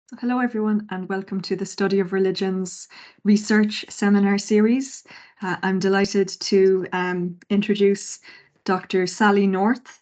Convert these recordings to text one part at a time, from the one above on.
So hello everyone and welcome to the Study of Religions research seminar series. I'm delighted to introduce Dr. Sally North,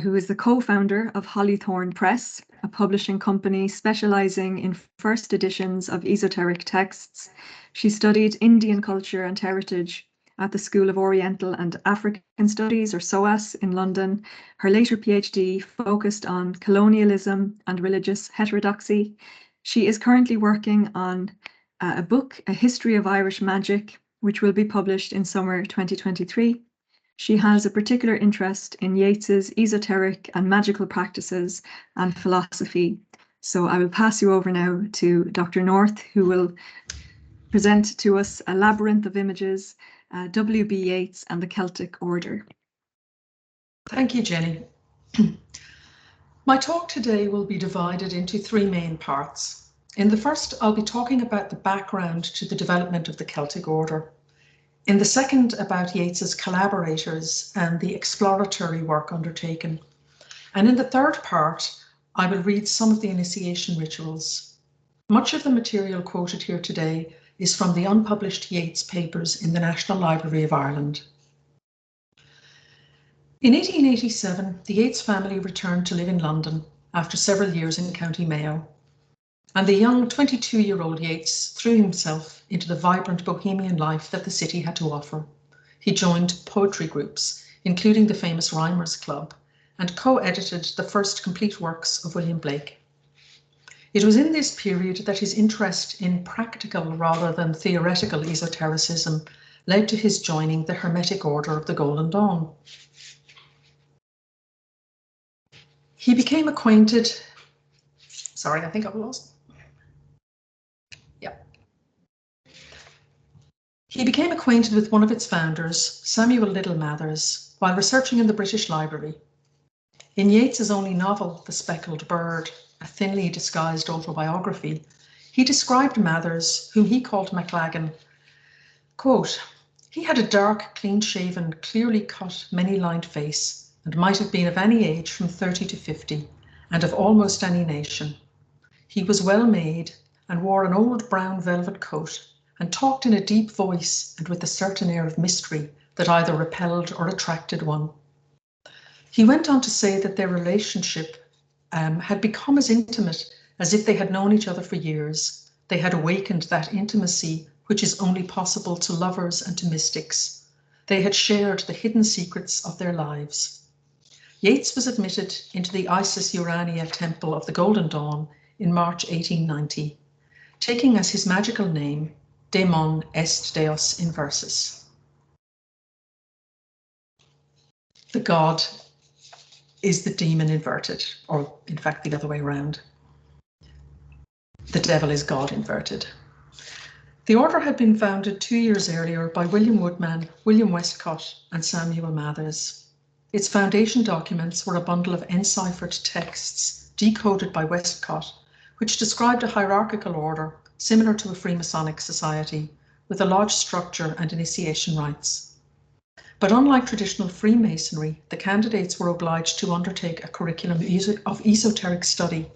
who is the co-founder of Hollythorn Press, a publishing company specializing in first editions of esoteric texts. She studied Indian culture and heritage at the School of Oriental and African Studies, or SOAS, in London. Her later PhD focused on colonialism and religious heterodoxy. She is currently working on a book, A History of Irish Magic, which will be published in summer 2023. She has a particular interest in Yeats's esoteric and magical practices and philosophy. So I will pass you over now to Dr. North, who will present to us A Labyrinth of Images, W.B. Yeats and the Celtic Order. Thank you, Jenny. My talk today will be divided into three main parts. In the first, I'll be talking about the background to the development of the Celtic Order. In the second, about Yeats's collaborators and the exploratory work undertaken. And in the third part, I will read some of the initiation rituals. Much of the material quoted here today is from the unpublished Yeats papers in the National Library of Ireland. In 1887, the Yeats family returned to live in London after several years in County Mayo. And the young 22-year-old Yeats threw himself into the vibrant bohemian life that the city had to offer. He joined poetry groups, including the famous Rhymers Club, and co-edited the first complete works of William Blake. It was in this period that his interest in practical rather than theoretical esotericism led to his joining the Hermetic Order of the Golden Dawn. He became acquainted, sorry, I think I've lost. Yeah. He became acquainted with one of its founders, Samuel Liddell Mathers, while researching in the British Library. In Yeats's only novel, The Speckled Bird, a thinly disguised autobiography, he described Mathers, whom he called Maclagan, quote, "He had a dark, clean-shaven, clearly cut, many-lined face, and might have been of any age from 30 to 50, and of almost any nation. He was well made, and wore an old brown velvet coat, and talked in a deep voice and with a certain air of mystery that either repelled or attracted one." He went on to say that their relationship had become as intimate as if they had known each other for years. They had awakened that intimacy which is only possible to lovers and to mystics. They had shared the hidden secrets of their lives. Yeats was admitted into the Isis Urania temple of the Golden Dawn in March 1890, taking as his magical name, Daemon est Deus inversus. The god is the demon inverted, or in fact the other way around. The devil is God inverted. The order had been founded 2 years earlier by William Woodman, William Westcott, and Samuel Mathers. Its foundation documents were a bundle of enciphered texts decoded by Westcott, which described a hierarchical order similar to a Freemasonic society, with a lodge structure and initiation rites. But unlike traditional Freemasonry, the candidates were obliged to undertake a curriculum of esoteric study,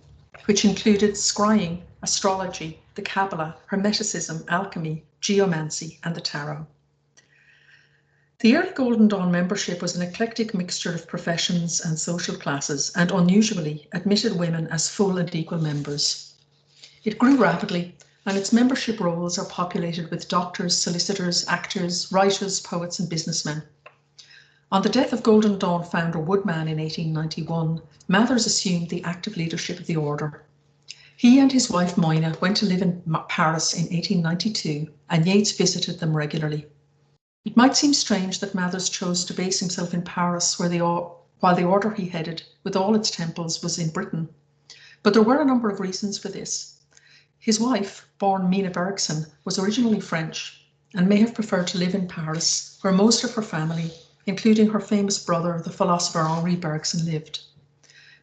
which included scrying, astrology, the Kabbalah, Hermeticism, alchemy, geomancy, and the tarot. The early Golden Dawn membership was an eclectic mixture of professions and social classes, and unusually admitted women as full and equal members. It grew rapidly, and its membership rolls are populated with doctors, solicitors, actors, writers, poets, and businessmen. On the death of Golden Dawn founder Woodman in 1891, Mathers assumed the active leadership of the order. He and his wife Moina went to live in Paris in 1892, and Yeats visited them regularly. It might seem strange that Mathers chose to base himself in Paris, while the order he headed, with all its temples, was in Britain. But there were a number of reasons for this. His wife, born Mina Bergson, was originally French and may have preferred to live in Paris, where most of her family, including her famous brother, the philosopher Henri Bergson, lived.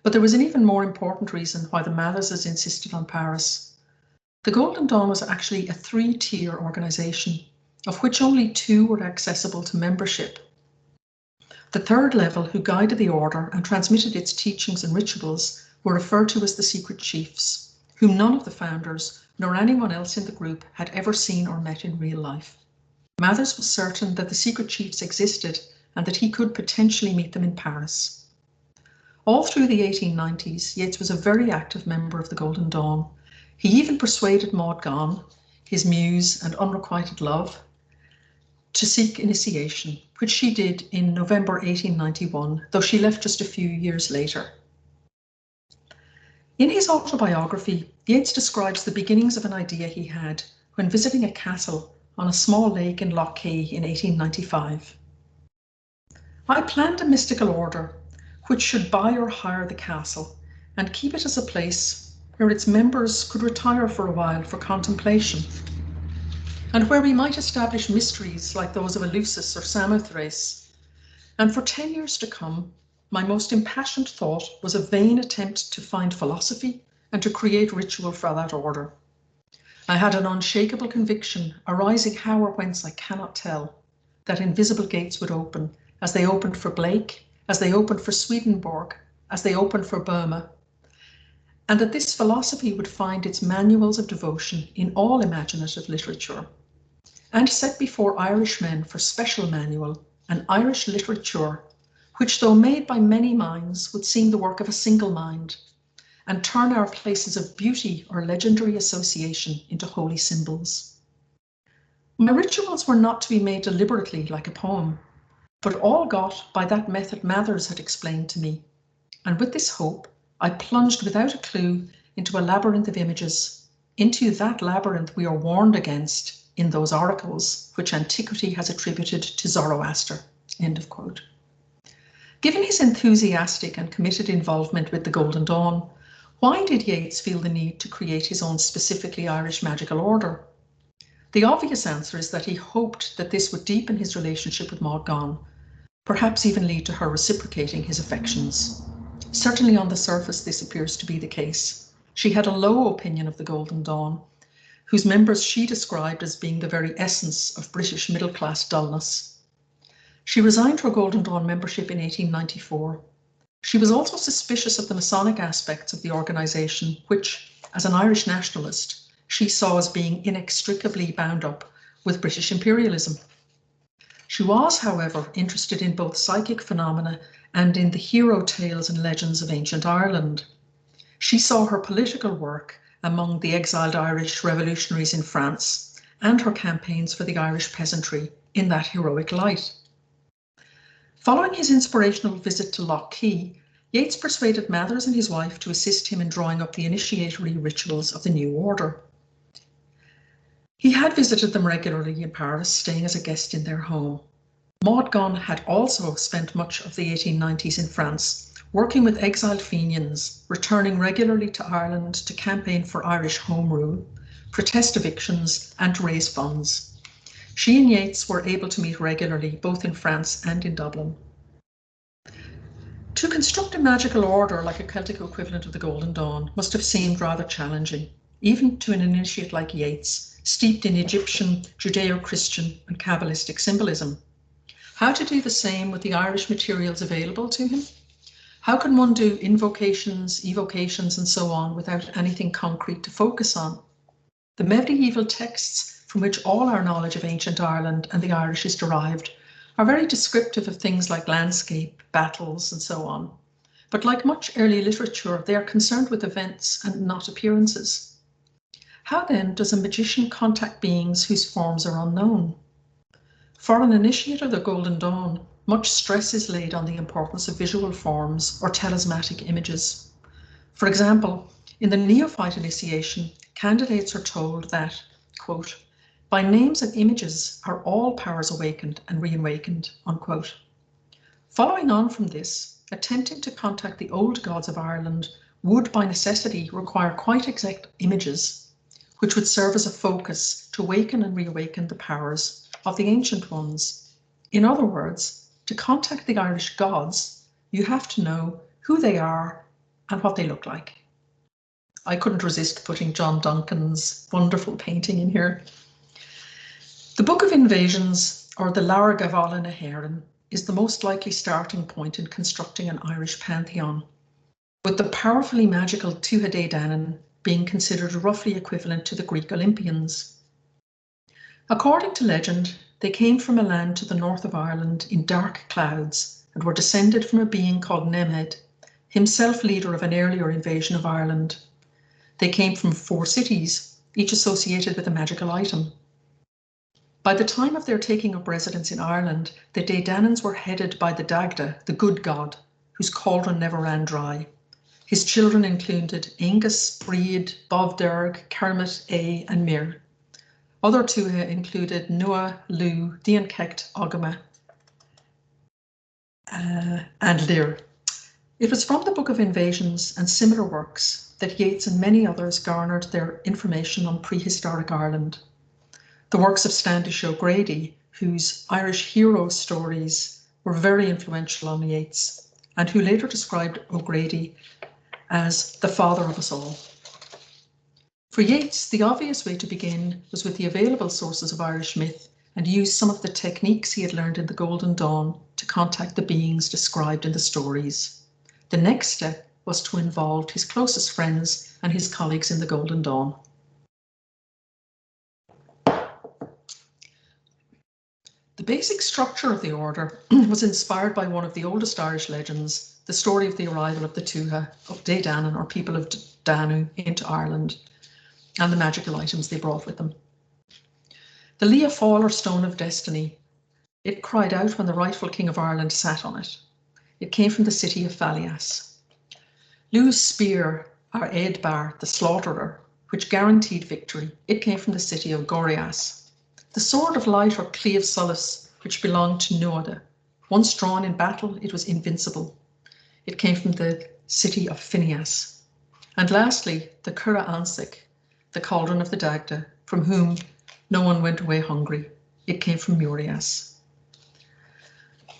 But there was an even more important reason why the Matherses insisted on Paris. The Golden Dawn was actually a 3-tier organisation, of which only 2 were accessible to membership. The third level, who guided the order and transmitted its teachings and rituals, were referred to as the secret chiefs, whom none of the founders nor anyone else in the group had ever seen or met in real life. Mathers was certain that the secret chiefs existed and that he could potentially meet them in Paris. All through the 1890s, Yeats was a very active member of the Golden Dawn. He even persuaded Maud Gonne, his muse and unrequited love, to seek initiation, which she did in November 1891, though she left just a few years later. In his autobiography, Yeats describes the beginnings of an idea he had when visiting a castle on a small lake in Lough Key in 1895. I planned a mystical order which should buy or hire the castle and keep it as a place where its members could retire for a while for contemplation, and where we might establish mysteries like those of Eleusis or Samothrace. And for 10 years to come, my most impassioned thought was a vain attempt to find philosophy and to create ritual for that order. I had an unshakable conviction, arising how or whence I cannot tell, that invisible gates would open, as they opened for Blake, as they opened for Swedenborg, as they opened for Burma, and that this philosophy would find its manuals of devotion in all imaginative literature, and set before Irishmen for special manual an Irish literature which, though made by many minds, would seem the work of a single mind, and turn our places of beauty or legendary association into holy symbols. My rituals were not to be made deliberately like a poem, but all got by that method Mathers had explained to me, and with this hope, I plunged without a clue into a labyrinth of images, into that labyrinth we are warned against in those oracles which antiquity has attributed to Zoroaster." End of quote. Given his enthusiastic and committed involvement with the Golden Dawn, why did Yeats feel the need to create his own specifically Irish magical order? The obvious answer is that he hoped that this would deepen his relationship with Maud Gonne, perhaps even lead to her reciprocating his affections. Certainly on the surface, this appears to be the case. She had a low opinion of the Golden Dawn, whose members she described as being the very essence of British middle-class dullness. She resigned her Golden Dawn membership in 1894. She was also suspicious of the Masonic aspects of the organisation, which, as an Irish nationalist, she saw as being inextricably bound up with British imperialism. She was, however, interested in both psychic phenomena and in the hero tales and legends of ancient Ireland. She saw her political work among the exiled Irish revolutionaries in France and her campaigns for the Irish peasantry in that heroic light. Following his inspirational visit to Lough Key, Yeats persuaded Mathers and his wife to assist him in drawing up the initiatory rituals of the new order. He had visited them regularly in Paris, staying as a guest in their home. Maud Gonne had also spent much of the 1890s in France, working with exiled Fenians, returning regularly to Ireland to campaign for Irish Home Rule, protest evictions, and to raise funds. She and Yeats were able to meet regularly, both in France and in Dublin. To construct a magical order like a Celtic equivalent of the Golden Dawn must have seemed rather challenging, even to an initiate like Yeats, steeped in Egyptian, Judeo-Christian, and Kabbalistic symbolism. How to do the same with the Irish materials available to him? How can one do invocations, evocations, and so on without anything concrete to focus on? The medieval texts from which all our knowledge of ancient Ireland and the Irish is derived are very descriptive of things like landscape, battles, and so on. But like much early literature, they are concerned with events and not appearances. How then does a magician contact beings whose forms are unknown? For an initiate of the Golden Dawn, much stress is laid on the importance of visual forms or talismanic images. For example, in the neophyte initiation, candidates are told that, quote, "by names and images are all powers awakened and reawakened," unquote. Following on from this, attempting to contact the old gods of Ireland would by necessity require quite exact images, which would serve as a focus to awaken and reawaken the powers of the ancient ones. In other words, to contact the Irish gods, you have to know who they are and what they look like. I couldn't resist putting John Duncan's wonderful painting in here. The Book of Invasions, or the Leabhar Gabhála na hÉireann, is the most likely starting point in constructing an Irish pantheon. With the powerfully magical Tuatha de Danaan being considered roughly equivalent to the Greek Olympians. According to legend, they came from a land to the north of Ireland in dark clouds and were descended from a being called Nemed, himself leader of an earlier invasion of Ireland. They came from 4 cities, each associated with a magical item. By the time of their taking up residence in Ireland, the de Danaans were headed by the Dagda, the good god, whose cauldron never ran dry. His children included Angus, Breed, Bovderg, Kermit, A, and Mir. Other Tuatha included Nua, Lu, Dian Kect, Ogama, and Lir. It was from the Book of Invasions and similar works that Yeats and many others garnered their information on prehistoric Ireland. The works of Standish O'Grady, whose Irish hero stories were very influential on Yeats, and who later described O'Grady as the father of us all. For Yeats, the obvious way to begin was with the available sources of Irish myth and use some of the techniques he had learned in the Golden Dawn to contact the beings described in the stories. The next step was to involve his closest friends and his colleagues in the Golden Dawn. The basic structure of the order was inspired by one of the oldest Irish legends, the story of the arrival of the Tuatha of de Danaan, or people of Danu, into Ireland, and the magical items they brought with them. The Lia Fáil, or Stone of Destiny, it cried out when the rightful King of Ireland sat on it. It came from the city of Falias. Lu's spear, or Eadbar, the slaughterer, which guaranteed victory, it came from the city of Gorias. The sword of light, or Clí of Solace, which belonged to Nuada. Once drawn in battle, it was invincible. It came from the city of Phineas. And lastly, the Cura Ansic, the cauldron of the Dagda, from whom no one went away hungry. It came from Murias.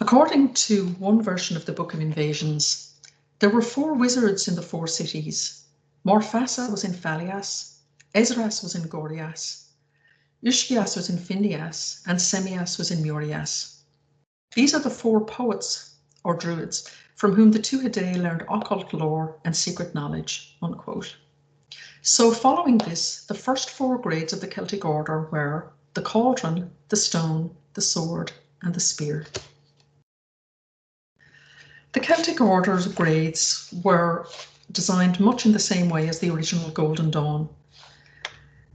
According to one version of the Book of Invasions, there were 4 wizards in the 4 cities. Morfassa was in Falias, Esdras was in Gorias, Ushkias was in Findias, and Semias was in Murias. These are the 4 poets, or druids, from whom the Tuatha learned occult lore and secret knowledge, unquote. So following this, the first 4 grades of the Celtic order were the cauldron, the stone, the sword, and the spear. The Celtic order's grades were designed much in the same way as the original Golden Dawn.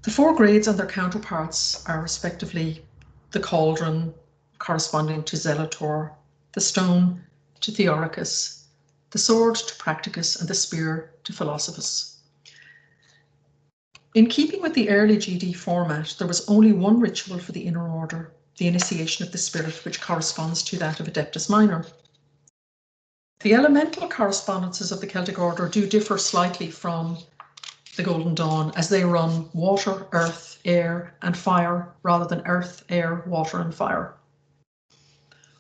The 4 grades and their counterparts are respectively the cauldron, corresponding to Zelator, the stone to Theoricus, the sword to Practicus, and the spear to Philosophus. In keeping with the early GD format, there was only one ritual for the inner order, the initiation of the spirit, which corresponds to that of Adeptus Minor. The elemental correspondences of the Celtic order do differ slightly from the Golden Dawn, as they run water, earth, air, and fire, rather than earth, air, water, and fire.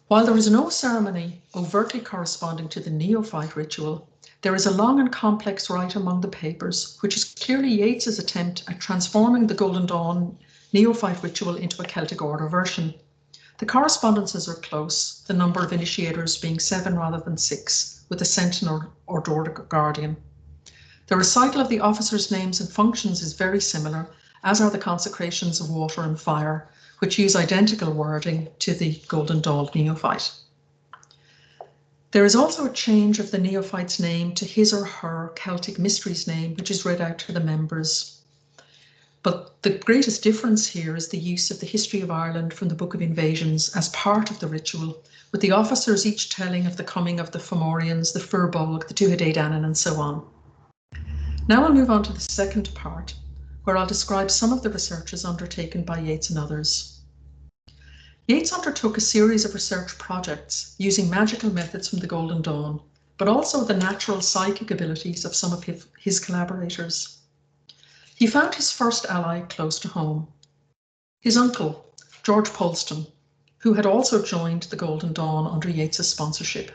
While there is no ceremony overtly corresponding to the neophyte ritual, there is a long and complex rite among the papers, which is clearly Yeats's attempt at transforming the Golden Dawn neophyte ritual into a Celtic order version. The correspondences are close, the number of initiators being 7 rather than 6, with a sentinel or door guardian. The recital of the officers' names and functions is very similar, as are the consecrations of water and fire, which use identical wording to the Golden Dawn neophyte. There is also a change of the neophyte's name to his or her Celtic Mysteries name, which is read out to the members. But the greatest difference here is the use of the history of Ireland from the Book of Invasions as part of the ritual, with the officers each telling of the coming of the Fomorians, the Firbolg, the Tuatha de Danaan, and so on. Now I'll move on to the second part, where I'll describe some of the researches undertaken by Yeats and others. Yeats undertook a series of research projects using magical methods from the Golden Dawn, but also the natural psychic abilities of some of his collaborators. He found his first ally close to home, his uncle, George Polston, who had also joined the Golden Dawn under Yeats's sponsorship.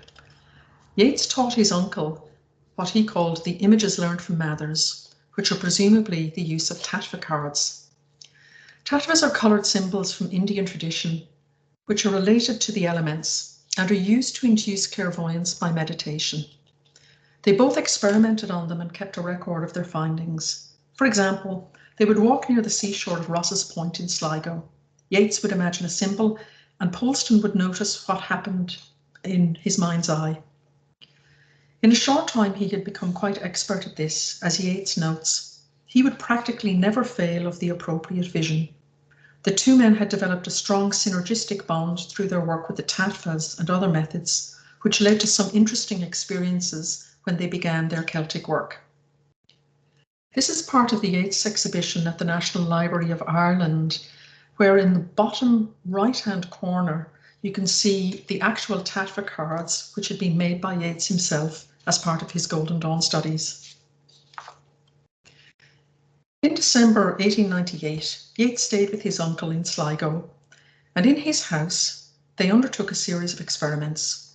Yeats taught his uncle what he called the images learned from Mathers, which are presumably the use of tattva cards. Tattvas are coloured symbols from Indian tradition, which are related to the elements and are used to induce clairvoyance by meditation. They both experimented on them and kept a record of their findings. For example, they would walk near the seashore of Ross's Point in Sligo. Yeats would imagine a symbol, and Pollexfen would notice what happened in his mind's eye. In a short time, he had become quite expert at this. As Yeats notes, he would practically never fail of the appropriate vision. The two men had developed a strong synergistic bond through their work with the tatvas and other methods, which led to some interesting experiences when they began their Celtic work. This is part of the Yeats exhibition at the National Library of Ireland, where in the bottom right-hand corner, you can see the actual tatva cards, which had been made by Yeats himself as part of his Golden Dawn studies. In December 1898, Yeats stayed with his uncle in Sligo, and in his house, they undertook a series of experiments.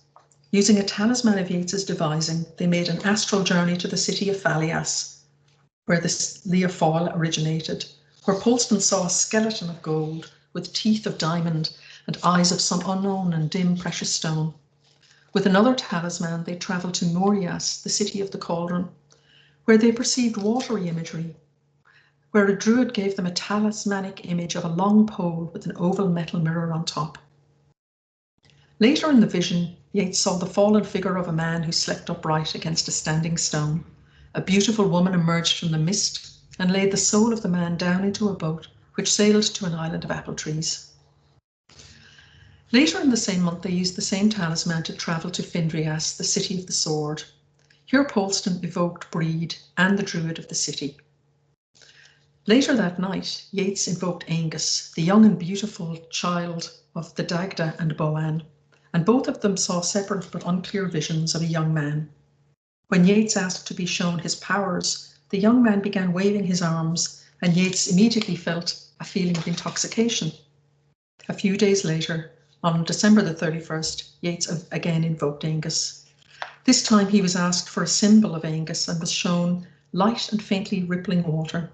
Using a talisman of Yeats's devising, they made an astral journey to the city of Fallias, where the Leofoil originated, where Pollexfen saw a skeleton of gold with teeth of diamond and eyes of some unknown and dim precious stone. With another talisman, they travelled to Morias, the city of the cauldron, where they perceived watery imagery, where a druid gave them a talismanic image of a long pole with an oval metal mirror on top. Later in the vision, Yeats saw the fallen figure of a man who slept upright against a standing stone. A beautiful woman emerged from the mist and laid the soul of the man down into a boat, which sailed to an island of apple trees. Later in the same month, they used the same talisman to travel to Findrias, the city of the sword. Here Pollexfen evoked Breed and the druid of the city. Later that night, Yeats invoked Aengus, the young and beautiful child of the Dagda and Boann, and both of them saw separate but unclear visions of a young man. When Yeats asked to be shown his powers, the young man began waving his arms, and Yeats immediately felt a feeling of intoxication. A few days later, on December the 31st, Yeats again invoked Aengus. This time he was asked for a symbol of Aengus and was shown light and faintly rippling water.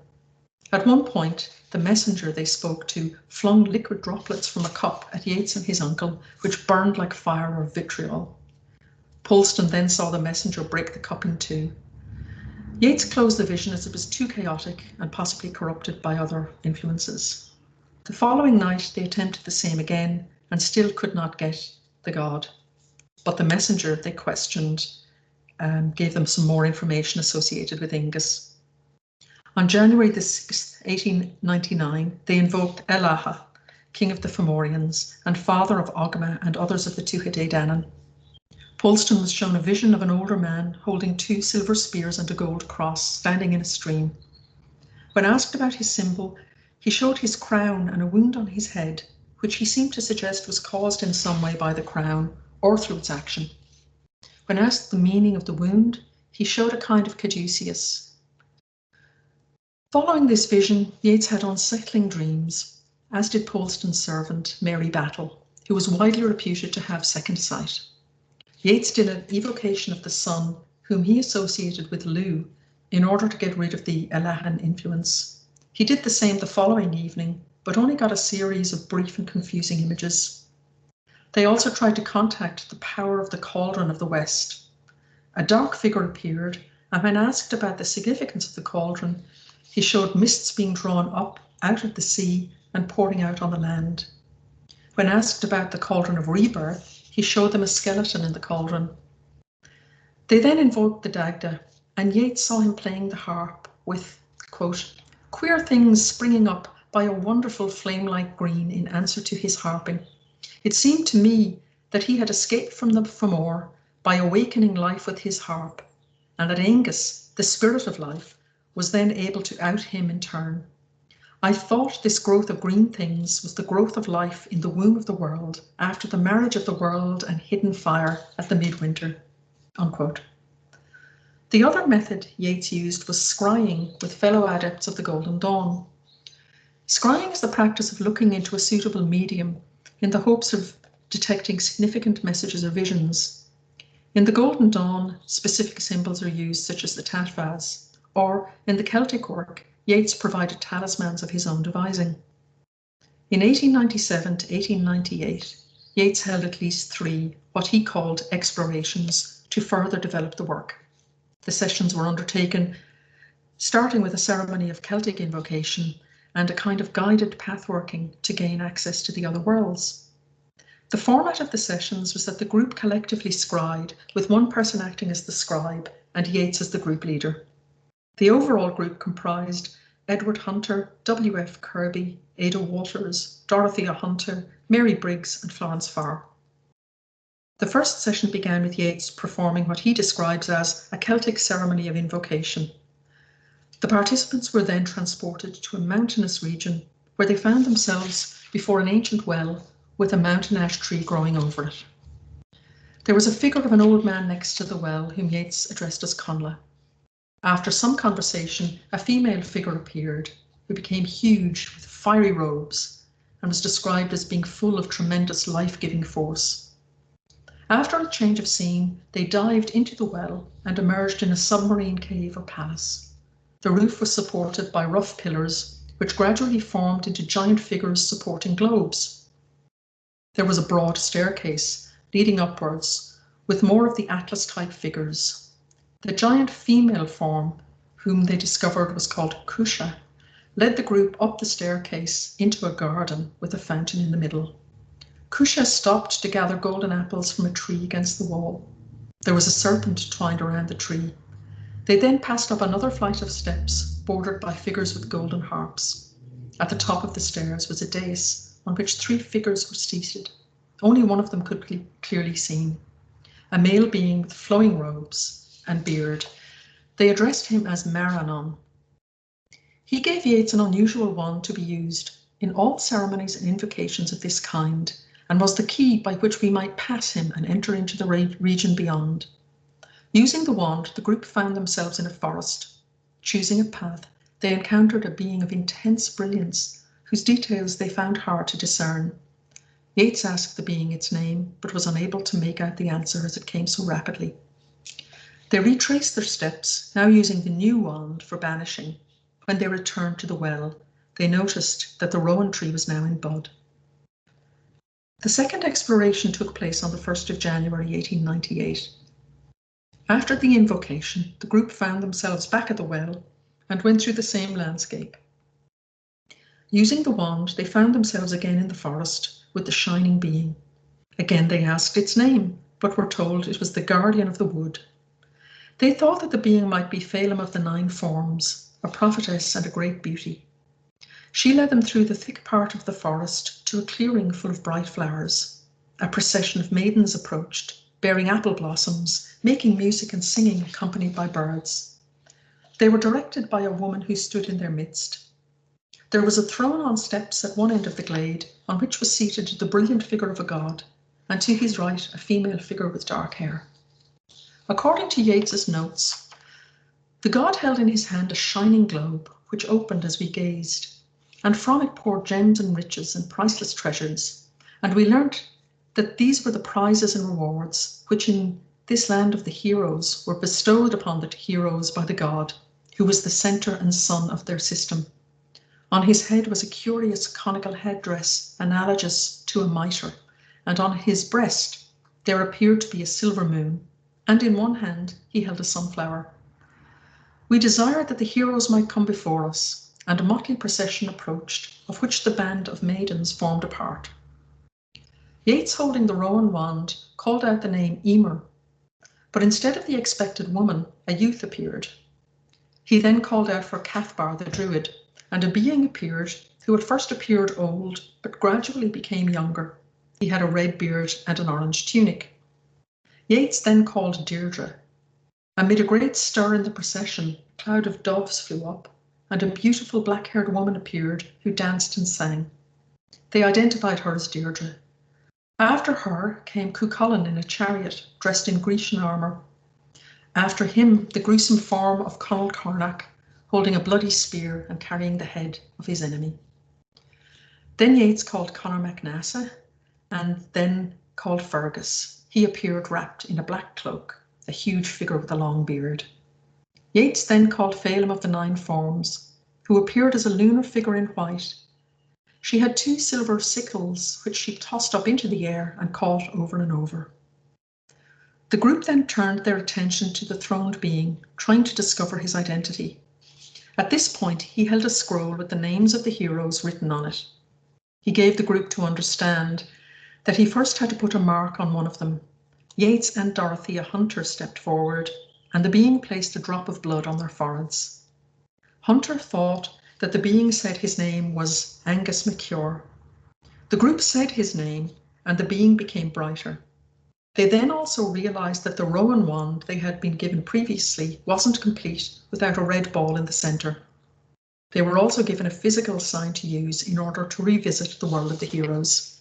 At one point, the messenger they spoke to flung liquid droplets from a cup at Yeats and his uncle, which burned like fire or vitriol. Pollexfen then saw the messenger break the cup in two. Yeats closed the vision as it was too chaotic and possibly corrupted by other influences. The following night, they attempted the same again and still could not get the god. But the messenger they questioned gave them some more information associated with Aengus. On January the 6th, 1899, they invoked Elaha, king of the Fomorians and father of Ogma and others of the Tuatha de Danaan. Pollexfen was shown a vision of an older man holding 2 silver spears and a gold cross standing in a stream. When asked about his symbol, he showed his crown and a wound on his head, which he seemed to suggest was caused in some way by the crown or through its action. When asked the meaning of the wound, he showed a kind of caduceus. Following this vision, Yeats had unsettling dreams, as did Pollexfen's servant, Mary Battle, who was widely reputed to have second sight. Yeats did an evocation of the sun, whom he associated with Lu, in order to get rid of the Elahan influence. He did the same the following evening, but only got a series of brief and confusing images. They also tried to contact the power of the cauldron of the West. A dark figure appeared, and when asked about the significance of the cauldron, he showed mists being drawn up out of the sea and pouring out on the land. When asked about the cauldron of rebirth, he showed them a skeleton in the cauldron. They then invoked the Dagda, and Yeats saw him playing the harp with, quote, queer things springing up by a wonderful flame-like green in answer to his harping. It seemed to me that he had escaped from the Fomor by awakening life with his harp, and that Aengus, the spirit of life, was then able to out him in turn. I thought this growth of green things was the growth of life in the womb of the world after the marriage of the world and hidden fire at the midwinter, unquote. The other method Yeats used was scrying with fellow adepts of the Golden Dawn. Scrying is the practice of looking into a suitable medium in the hopes of detecting significant messages or visions. In the Golden Dawn, specific symbols are used, such as the tatvas, or in the Celtic work, Yeats provided talismans of his own devising. In 1897 to 1898, Yeats held at least 3, what he called explorations, to further develop the work. The sessions were undertaken starting with a ceremony of Celtic invocation and a kind of guided pathworking to gain access to the other worlds. The format of the sessions was that the group collectively scried, with one person acting as the scribe and Yeats as the group leader. The overall group comprised Edward Hunter, W.F. Kirby, Ada Waters, Dorothea Hunter, Mary Briggs and Florence Farr. The first session began with Yeats performing what he describes as a Celtic ceremony of invocation. The participants were then transported to a mountainous region where they found themselves before an ancient well with a mountain ash tree growing over it. There was a figure of an old man next to the well whom Yeats addressed as Conla. After some conversation, a female figure appeared who became huge with fiery robes and was described as being full of tremendous life-giving force. After a change of scene, they dived into the well and emerged in a submarine cave or palace. The roof was supported by rough pillars, which gradually formed into giant figures supporting globes. There was a broad staircase leading upwards with more of the Atlas-type figures. The giant female form, whom they discovered was called Cusha, led the group up the staircase into a garden with a fountain in the middle. Cusha stopped to gather golden apples from a tree against the wall. There was a serpent twined around the tree. They then passed up another flight of steps bordered by figures with golden harps. At the top of the stairs was a dais on which 3 figures were seated. Only one of them could be clearly seen, a male being with flowing robes and beard. They addressed him as Maranon. He gave Yeats an unusual wand to be used in all ceremonies and invocations of this kind, and was the key by which we might pass him and enter into the region beyond. Using the wand, the group found themselves in a forest. Choosing a path, they encountered a being of intense brilliance, whose details they found hard to discern. Yeats asked the being its name, but was unable to make out the answer as it came so rapidly. They retraced their steps, now using the new wand for banishing. When they returned to the well, they noticed that the rowan tree was now in bud. The second exploration took place on the 1st of January 1898. After the invocation, the group found themselves back at the well and went through the same landscape. Using the wand, they found themselves again in the forest with the shining being. Again they asked its name, but were told it was the guardian of the wood. They thought that the being might be Phelim of the 9 forms, a prophetess and a great beauty. She led them through the thick part of the forest to a clearing full of bright flowers. A procession of maidens approached, bearing apple blossoms, making music and singing accompanied by birds. They were directed by a woman who stood in their midst. There was a throne on steps at one end of the glade, on which was seated the brilliant figure of a god, and to his right a female figure with dark hair. According to Yeats's notes, the god held in his hand a shining globe, which opened as we gazed, and from it poured gems and riches and priceless treasures, and we learnt that these were the prizes and rewards which in this land of the heroes were bestowed upon the heroes by the god, who was the centre and sun of their system. On his head was a curious conical headdress analogous to a mitre, and on his breast there appeared to be a silver moon, and in one hand he held a sunflower. We desired that the heroes might come before us, and a motley procession approached, of which the band of maidens formed a part. Yeats, holding the rowan wand, called out the name Emer, but instead of the expected woman, a youth appeared. He then called out for Cathbar the druid, and a being appeared who at first appeared old, but gradually became younger. He had a red beard and an orange tunic. Yeats then called Deirdre. Amid a great stir in the procession, a cloud of doves flew up, and a beautiful black-haired woman appeared who danced and sang. They identified her as Deirdre. After her came Cuchulainn in a chariot, dressed in Grecian armour. After him, the gruesome form of Conall Carnac, holding a bloody spear and carrying the head of his enemy. Then Yeats called Conor MacNassa, and then called Fergus. He appeared wrapped in a black cloak, a huge figure with a long beard. Yeats then called Phelim of the 9 forms, who appeared as a lunar figure in white. She had 2 silver sickles, which she tossed up into the air and caught over and over. The group then turned their attention to the throned being, trying to discover his identity. At this point, he held a scroll with the names of the heroes written on it. He gave the group to understand that he first had to put a mark on one of them. Yeats and Dorothy, a hunter, stepped forward, and the being placed a drop of blood on their foreheads. Hunter thought that the being said his name was Angus McCure. The group said his name, and the being became brighter. They then also realised that the Rowan wand they had been given previously wasn't complete without a red ball in the centre. They were also given a physical sign to use in order to revisit the world of the heroes.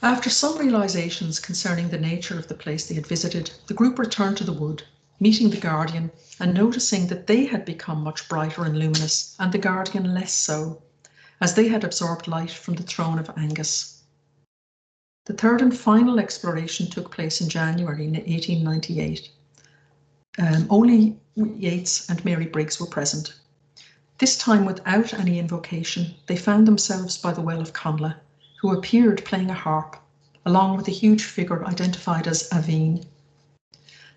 After some realisations concerning the nature of the place they had visited, the group returned to the wood, meeting the Guardian and noticing that they had become much brighter and luminous, and the Guardian less so, as they had absorbed light from the throne of Angus. The third and final exploration took place in January 1898. Only Yeats and Mary Briggs were present. This time, without any invocation, they found themselves by the well of Conla, who appeared playing a harp, along with a huge figure identified as Aveen.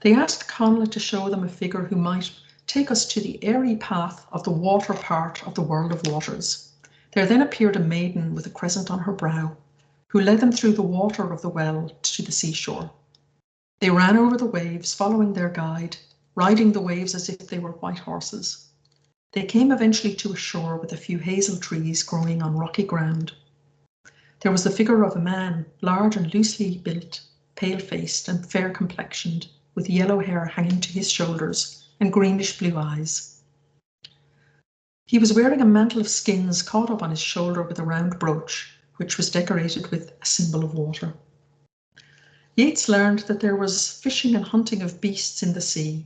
They asked Conla to show them a figure who might take us to the airy path of the water part of the world of waters. There then appeared a maiden with a crescent on her brow, who led them through the water of the well to the seashore. They ran over the waves, following their guide, riding the waves as if they were white horses. They came eventually to a shore with a few hazel trees growing on rocky ground. There was the figure of a man, large and loosely built, pale-faced and fair-complexioned, with yellow hair hanging to his shoulders and greenish blue eyes. He was wearing a mantle of skins caught up on his shoulder with a round brooch, which was decorated with a symbol of water. Yeats learned that there was fishing and hunting of beasts in the sea,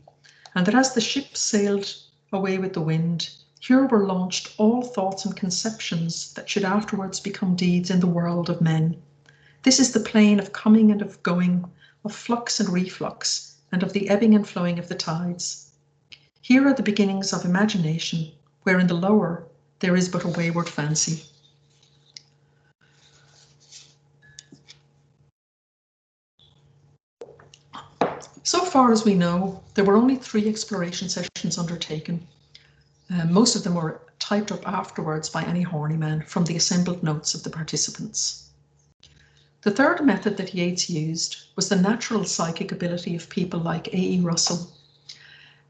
and that as the ship sailed away with the wind, here were launched all thoughts and conceptions that should afterwards become deeds in the world of men. This is the plane of coming and of going, of flux and reflux, and of the ebbing and flowing of the tides. Here are the beginnings of imagination, where in the lower there is but a wayward fancy. So far as we know, there were only 3 exploration sessions undertaken. Most of them were typed up afterwards by any horny man from the assembled notes of the participants. The third method that Yeats used was the natural psychic ability of people like A.E. Russell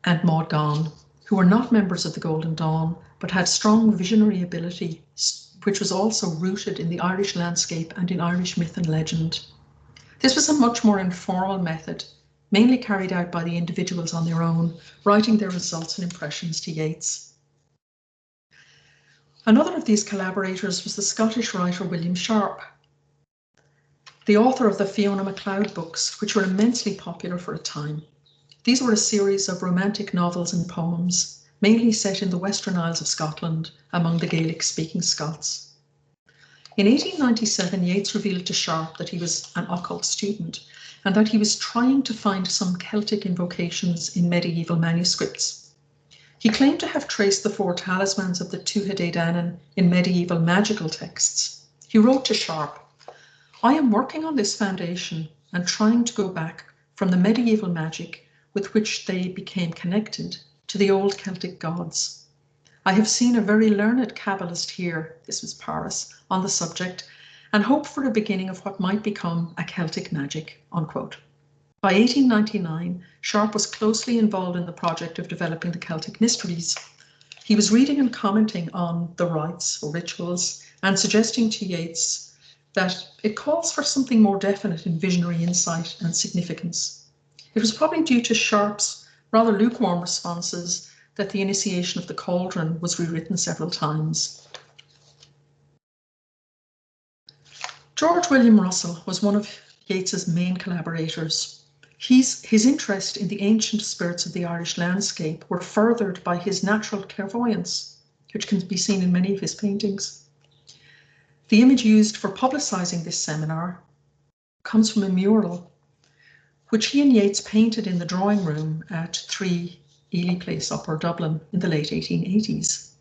and Maud Gonne, who were not members of the Golden Dawn, but had strong visionary ability, which was also rooted in the Irish landscape and in Irish myth and legend. This was a much more informal method, mainly carried out by the individuals on their own, writing their results and impressions to Yeats. Another of these collaborators was the Scottish writer William Sharp, the author of the Fiona MacLeod books, which were immensely popular for a time. These were a series of romantic novels and poems, mainly set in the Western Isles of Scotland, among the Gaelic-speaking Scots. In 1897, Yeats revealed to Sharp that he was an occult student and that he was trying to find some Celtic invocations in medieval manuscripts. He claimed to have traced the 4 talismans of the Tuatha de Danaan in medieval magical texts. He wrote to Sharp, "I am working on this foundation and trying to go back from the medieval magic with which they became connected to the old Celtic gods. I have seen a very learned Kabbalist here," this was Paris, "on the subject, and hope for a beginning of what might become a Celtic magic," unquote. By 1899, Sharp was closely involved in the project of developing the Celtic mysteries. He was reading and commenting on the rites or rituals and suggesting to Yeats that it calls for something more definite in visionary insight and significance. It was probably due to Sharp's rather lukewarm responses that the Initiation of the Cauldron was rewritten several times. George William Russell was one of Yeats's main collaborators. His interest in the ancient spirits of the Irish landscape were furthered by his natural clairvoyance, which can be seen in many of his paintings. The image used for publicising this seminar comes from a mural, which he and Yeats painted in the drawing room at 3 Ely Place, Upper Dublin, in the late 1880s.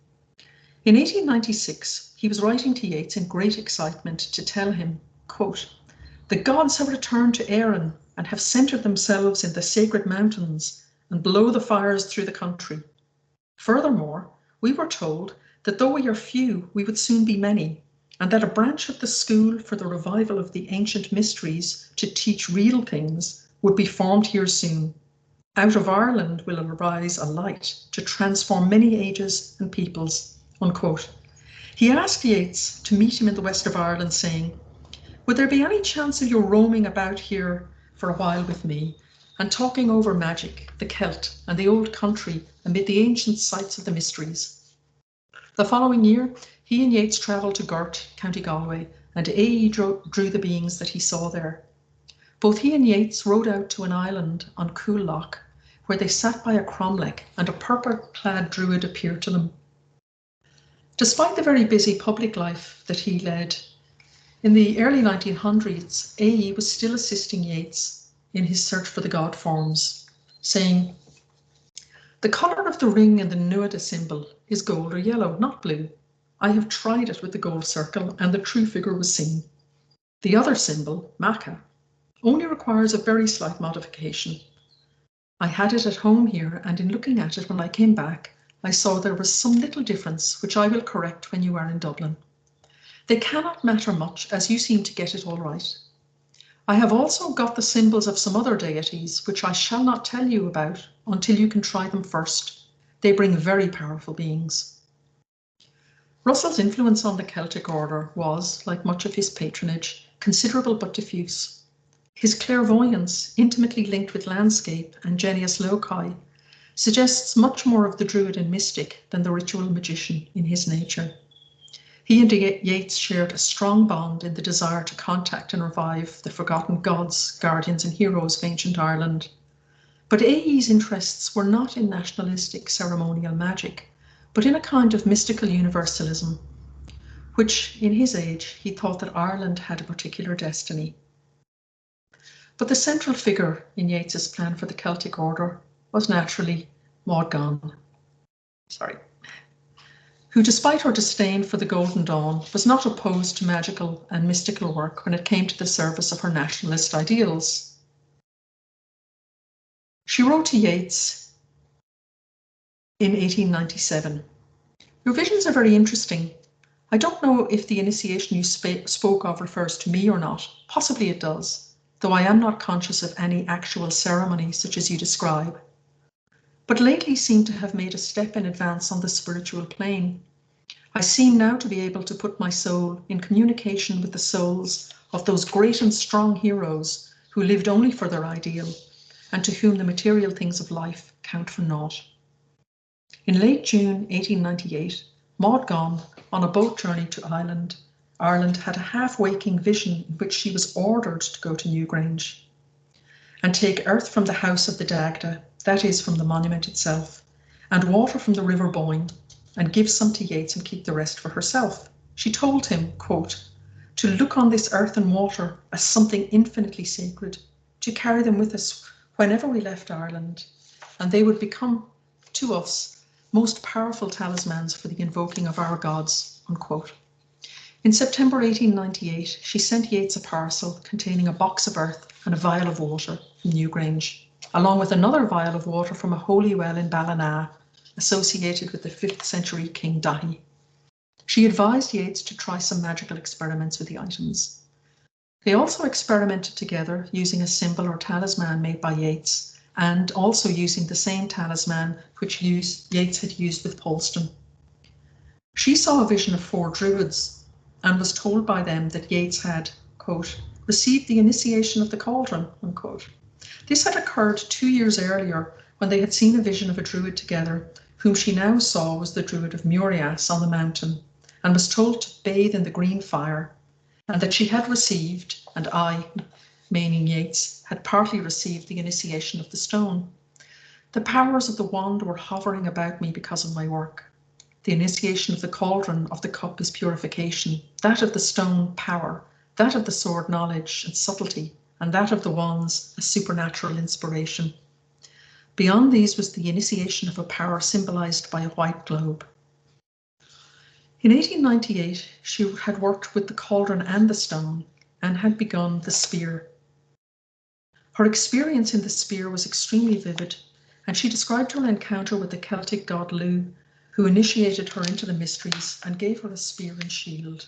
In 1896, he was writing to Yeats in great excitement to tell him, quote, "The gods have returned to Erin and have centred themselves in the sacred mountains, and blow the fires through the country. Furthermore, we were told that though we are few, we would soon be many, and that a branch of the school for the revival of the ancient mysteries to teach real things would be formed here soon. Out of Ireland will arise a light to transform many ages and peoples, unquote. He asked Yeats to meet him in the west of Ireland, saying, "Would there be any chance of your roaming about here for a while with me and talking over magic, the Celt, and the old country amid the ancient sites of the mysteries?" The following year, he and Yeats travelled to Gurt, County Galway, and A.E. drew the beings that he saw there. Both he and Yeats rode out to an island on Cool Loch, where they sat by a cromlech, and a purple-clad druid appeared to them. Despite the very busy public life that he led, in the early 1900s, A.E. was still assisting Yeats in his search for the god forms, saying, "The colour of the ring in the Nuada symbol is gold or yellow, not blue. I have tried it with the gold circle and the true figure was seen. The other symbol, Maca, only requires a very slight modification. I had it at home here, and in looking at it when I came back, I saw there was some little difference which I will correct when you are in Dublin. They cannot matter much, as you seem to get it all right. I have also got the symbols of some other deities, which I shall not tell you about until you can try them first. They bring very powerful beings." Russell's influence on the Celtic order was, like much of his patronage, considerable but diffuse. His clairvoyance, intimately linked with landscape and genius loci, suggests much more of the druid and mystic than the ritual magician in his nature. He and Yeats shared a strong bond in the desire to contact and revive the forgotten gods, guardians and heroes of ancient Ireland. But A.E.'s interests were not in nationalistic ceremonial magic, but in a kind of mystical universalism, which in his age he thought that Ireland had a particular destiny. But the central figure in Yeats's plan for the Celtic order was naturally Maud Gonne. Who, despite her disdain for the Golden Dawn, was not opposed to magical and mystical work when it came to the service of her nationalist ideals. She wrote to Yeats in 1897, "Your visions are very interesting. I don't know if the initiation you spoke of refers to me or not. Possibly it does, though I am not conscious of any actual ceremony such as you describe. But lately seem to have made a step in advance on the spiritual plane. I seem now to be able to put my soul in communication with the souls of those great and strong heroes who lived only for their ideal and to whom the material things of life count for naught." In late June 1898, Maud Gonne, on a boat journey to Ireland, had a half-waking vision in which she was ordered to go to Newgrange and take earth from the house of the Dagda, that is, from the monument itself, and water from the River Boyne, and give some to Yeats and keep the rest for herself. She told him, quote, "to look on this earth and water as something infinitely sacred, to carry them with us whenever we left Ireland, and they would become to us most powerful talismans for the invoking of our gods," unquote. In September 1898, she sent Yeats a parcel containing a box of earth and a vial of water from Newgrange, along with another vial of water from a holy well in Ballina, associated with the 5th century King Dahi. She advised Yeats to try some magical experiments with the items. They also experimented together using a symbol or talisman made by Yeats, and also using the same talisman which Yeats had used with Poleston. She saw a vision of 4 druids and was told by them that Yeats had, quote, "received the initiation of the cauldron," unquote. This had occurred 2 years earlier when they had seen a vision of a druid together, whom she now saw was the druid of Murias on the mountain, and was told to bathe in the green fire, and that she had received, and I, meaning Yeats, had partly received the initiation of the stone. The powers of the wand were hovering about me because of my work. The initiation of the cauldron of the cup is purification, that of the stone power, that of the sword knowledge and subtlety, and that of the wands a supernatural inspiration. Beyond these was the initiation of a power symbolized by a white globe. In 1898, she had worked with the cauldron and the stone and had begun the spear. Her experience in the spear was extremely vivid, and she described her encounter with the Celtic god Lu, who initiated her into the mysteries and gave her a spear and shield.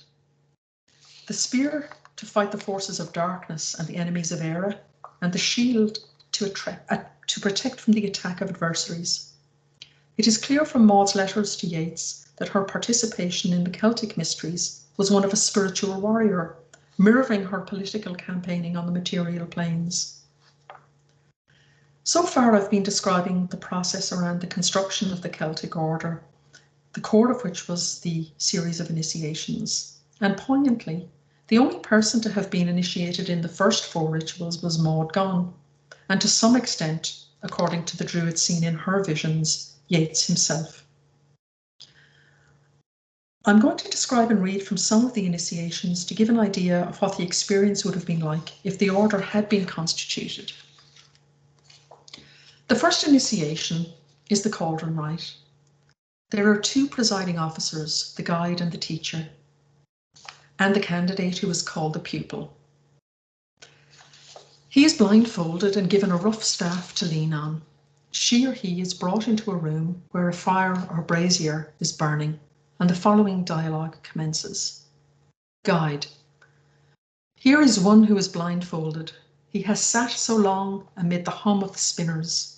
The spear to fight the forces of darkness and the enemies of Era, and the shield to protect from the attack of adversaries. It is clear from Maud's letters to Yeats that her participation in the Celtic mysteries was one of a spiritual warrior, mirroring her political campaigning on the material planes. So far, I've been describing the process around the construction of the Celtic order, the core of which was the series of initiations. And poignantly, the only person to have been initiated in the first 4 rituals was Maud Gonne, and to some extent, according to the Druid seen in her visions, Yeats himself. I'm going to describe and read from some of the initiations to give an idea of what the experience would have been like if the order had been constituted. The first initiation is the cauldron rite. There are 2 presiding officers, the guide and the teacher, and the candidate who is called the pupil. He is blindfolded and given a rough staff to lean on. She or he is brought into a room where a fire or brazier is burning, and the following dialogue commences. Guide. Here is one who is blindfolded. He has sat so long amid the hum of the spinners.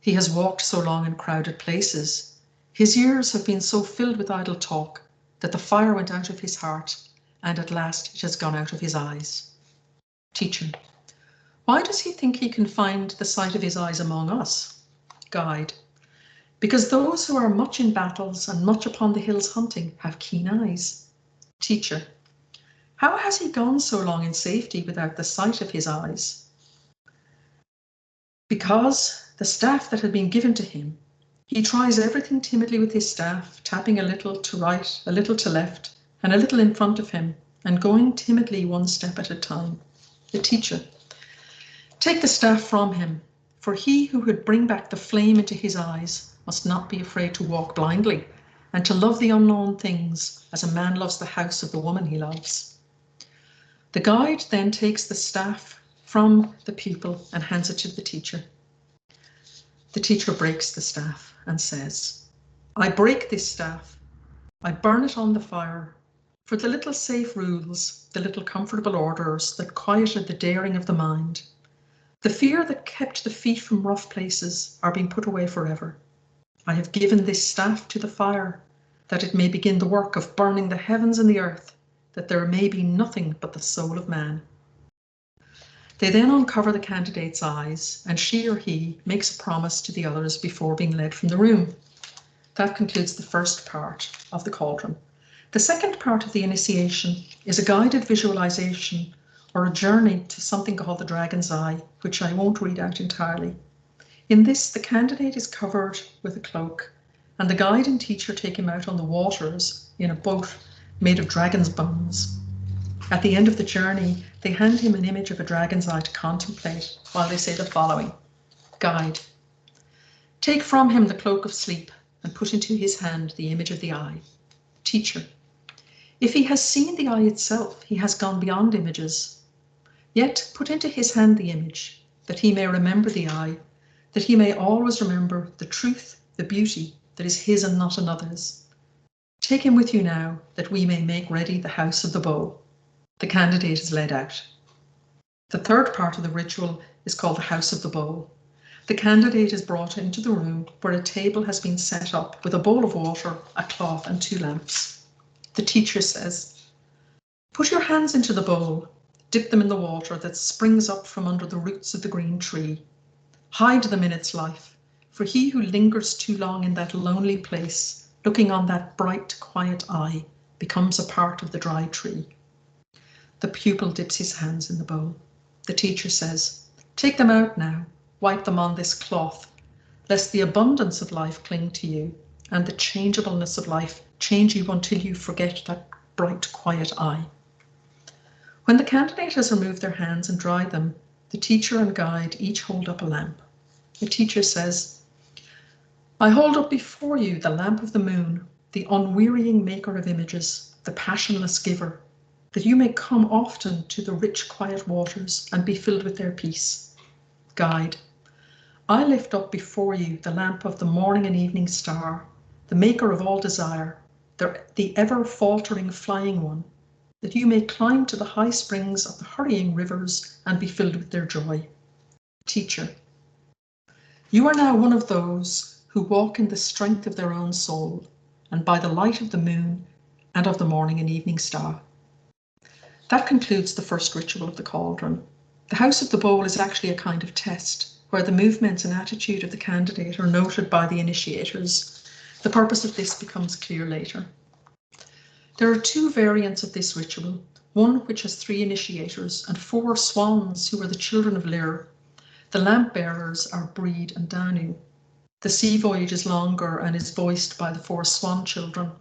He has walked so long in crowded places. His ears have been so filled with idle talk that the fire went out of his heart, and at last it has gone out of his eyes. Teacher. Why does he think he can find the sight of his eyes among us? Guide. Because those who are much in battles and much upon the hills hunting have keen eyes. Teacher. How has he gone so long in safety without the sight of his eyes? Because the staff that had been given to him, he tries everything timidly with his staff, tapping a little to right, a little to left, and a little in front of him, and going timidly 1 step at a time. The teacher. Take the staff from him, for he who would bring back the flame into his eyes must not be afraid to walk blindly, and to love the unknown things as a man loves the house of the woman he loves. The guide then takes the staff from the pupil and hands it to the teacher. The teacher breaks the staff and says, I break this staff. I burn it on the fire. For the little safe rules, the little comfortable orders that quieted the daring of the mind, the fear that kept the feet from rough places are being put away forever. I have given this staff to the fire, that it may begin the work of burning the heavens and the earth, that there may be nothing but the soul of man. They then uncover the candidate's eyes, and she or he makes a promise to the others before being led from the room. That concludes the first part of the cauldron. The second part of the initiation is a guided visualization or a journey to something called the dragon's eye, which I won't read out entirely. In this, the candidate is covered with a cloak, and the guide and teacher take him out on the waters in a boat made of dragon's bones. At the end of the journey, they hand him an image of a dragon's eye to contemplate while they say the following. Guide. Take from him the cloak of sleep and put into his hand the image of the eye. Teacher. If he has seen the eye itself, he has gone beyond images. Yet put into his hand the image, that he may remember the eye, that he may always remember the truth, the beauty that is his and not another's. Take him with you now, that we may make ready the house of the bow. The candidate is led out. The third part of the ritual is called the house of the bow. The candidate is brought into the room where a table has been set up with a bowl of water, a cloth and 2 lamps. The teacher says, put your hands into the bowl, dip them in the water that springs up from under the roots of the green tree. Hide them in its life, for he who lingers too long in that lonely place, looking on that bright, quiet eye, becomes a part of the dry tree. The pupil dips his hands in the bowl. The teacher says, take them out now, wipe them on this cloth, lest the abundance of life cling to you, and the changeableness of life change you until you forget that bright, quiet eye. When the candidate has removed their hands and dried them, the teacher and guide each hold up a lamp. The teacher says, I hold up before you the lamp of the moon, the unwearying maker of images, the passionless giver, that you may come often to the rich, quiet waters and be filled with their peace. Guide, I lift up before you the lamp of the morning and evening star, the maker of all desire, the ever faltering flying one, that you may climb to the high springs of the hurrying rivers and be filled with their joy. Teacher, you are now one of those who walk in the strength of their own soul, and by the light of the moon and of the morning and evening star. That concludes the first ritual of the cauldron. The House of the Bowl is actually a kind of test, where the movements and attitude of the candidate are noted by the initiators. The purpose of this becomes clear later. There are two variants of this ritual, one which has 3 initiators and 4 swans who are the children of Lir. The lamp bearers are Breed and Danu. The sea voyage is longer and is voiced by the 4 swan children.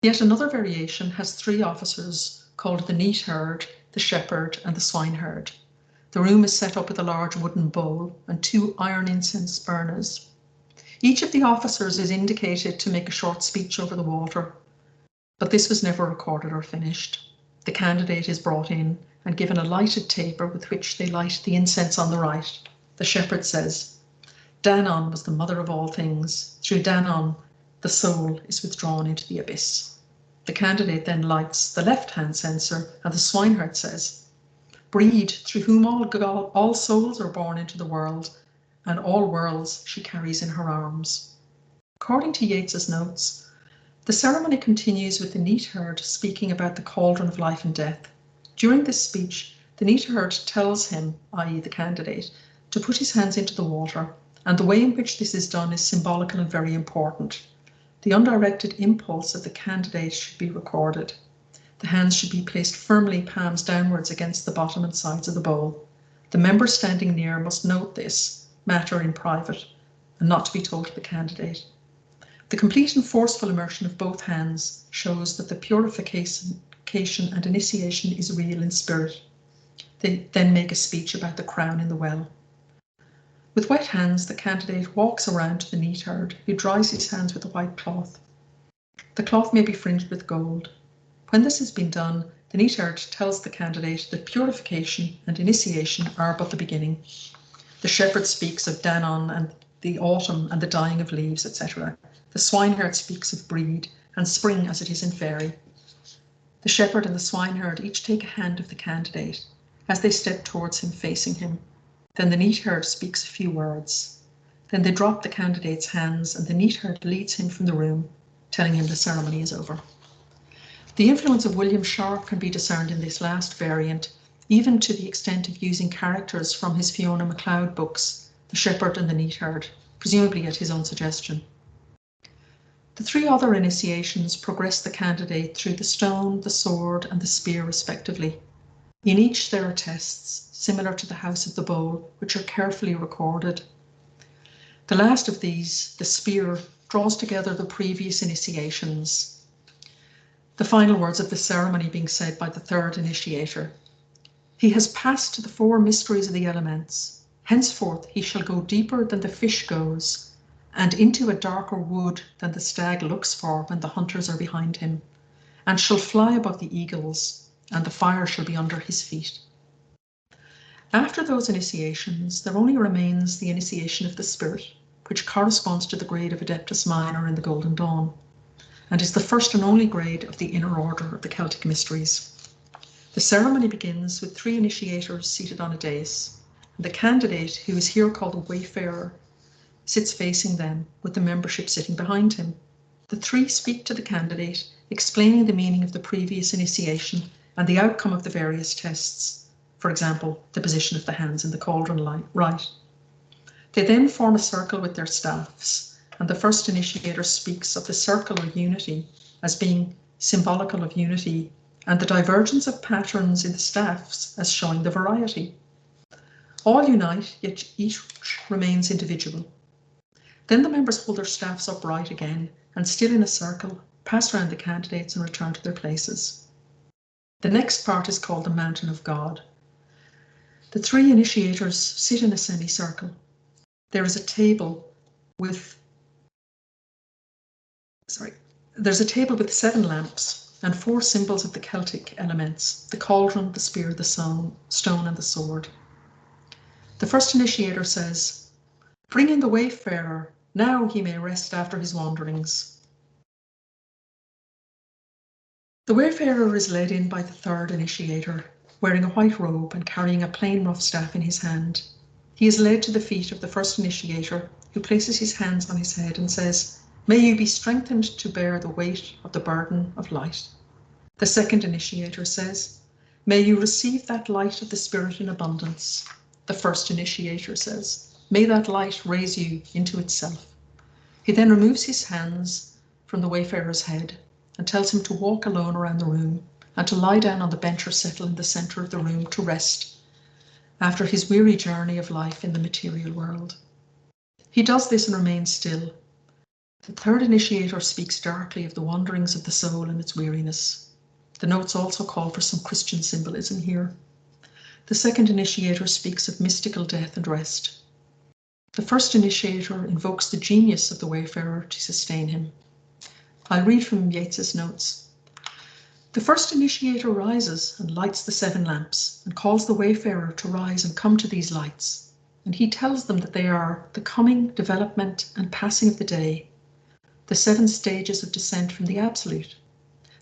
Yet another variation has 3 officers called the neatherd, the shepherd and the swineherd. The room is set up with a large wooden bowl and 2 iron incense burners. Each of the officers is indicated to make a short speech over the water, but this was never recorded or finished. The candidate is brought in and given a lighted taper with which they light the incense on the right. The shepherd says, Danaan was the mother of all things. Through Danaan, the soul is withdrawn into the abyss. The candidate then lights the left-hand censer and the swineherd says, Breed, through whom all souls are born into the world, and all worlds she carries in her arms. According to Yeats's notes, the ceremony continues with the neatherd speaking about the cauldron of life and death. During this speech, the neatherd tells him, i.e. the candidate, to put his hands into the water, and the way in which this is done is symbolical and very important. The undirected impulse of the candidate should be recorded. The hands should be placed firmly, palms downwards, against the bottom and sides of the bowl. The member standing near must note this matter in private and not to be told to the candidate. The complete and forceful immersion of both hands shows that the purification and initiation is real in spirit. They then make a speech about the crown in the well. With wet hands, the candidate walks around to the neatherd, who dries his hands with a white cloth. The cloth may be fringed with gold. When this has been done, the neatherd tells the candidate that purification and initiation are but the beginning. The shepherd speaks of Danaan and the autumn and the dying of leaves, etc. The swineherd speaks of breed and spring as it is in fairy. The shepherd and the swineherd each take a hand of the candidate as they step towards him, facing him. Then the neatherd speaks a few words. Then they drop the candidate's hands and the neatherd leads him from the room, telling him the ceremony is over. The influence of William Sharp can be discerned in this last variant, even to the extent of using characters from his Fiona MacLeod books, The Shepherd and the Neatherd, presumably at his own suggestion. The 3 other initiations progress the candidate through the stone, the sword, and the spear, respectively. In each there are tests, similar to the House of the Bowl, which are carefully recorded. The last of these, the spear, draws together the previous initiations. The final words of the ceremony being said by the 3rd initiator. He has passed the 4 mysteries of the elements. Henceforth he shall go deeper than the fish goes, and into a darker wood than the stag looks for when the hunters are behind him, and shall fly above the eagles, and the fire shall be under his feet. After those initiations, there only remains the initiation of the spirit, which corresponds to the grade of Adeptus Minor in the Golden Dawn, and is the first and only grade of the inner order of the Celtic mysteries. The ceremony begins with 3 initiators seated on a dais, and the candidate, who is here called a wayfarer, sits facing them, with the membership sitting behind him. The 3 speak to the candidate, explaining the meaning of the previous initiation and the outcome of the various tests. For example, the position of the hands in the cauldron rite. They then form a circle with their staffs, and the first initiator speaks of the circular unity as being symbolical of unity, and the divergence of patterns in the staffs as showing the variety. All unite, yet each remains individual. Then the members hold their staffs upright again, and still in a circle, pass round the candidates and return to their places. The next part is called the Mountain of God. The 3 initiators sit in a semicircle. There is a table with, there's a table with 7 lamps and 4 symbols of the Celtic elements, the cauldron, the spear, the stone, and the sword. The first initiator says, Bring in the wayfarer, now he may rest after his wanderings. The wayfarer is led in by the third initiator, wearing a white robe and carrying a plain rough staff in his hand. He is led to the feet of the first initiator, who places his hands on his head and says, "May you be strengthened to bear the weight of the burden of light." The second initiator says, "May you receive that light of the Spirit in abundance." The first initiator says, "May that light raise you into itself." He then removes his hands from the wayfarer's head and tells him to walk alone around the room and to lie down on the bench or settle in the center of the room to rest after his weary journey of life in the material world. He does this and remains still. The third initiator speaks darkly of the wanderings of the soul and its weariness. The notes also call for some Christian symbolism here. The second initiator speaks of mystical death and rest. The first initiator invokes the genius of the wayfarer to sustain him. I'll read from Yeats's notes. The first initiator rises and lights the 7 lamps and calls the wayfarer to rise and come to these lights. And he tells them that they are the coming, development, and passing of the day, the 7 stages of descent from the absolute,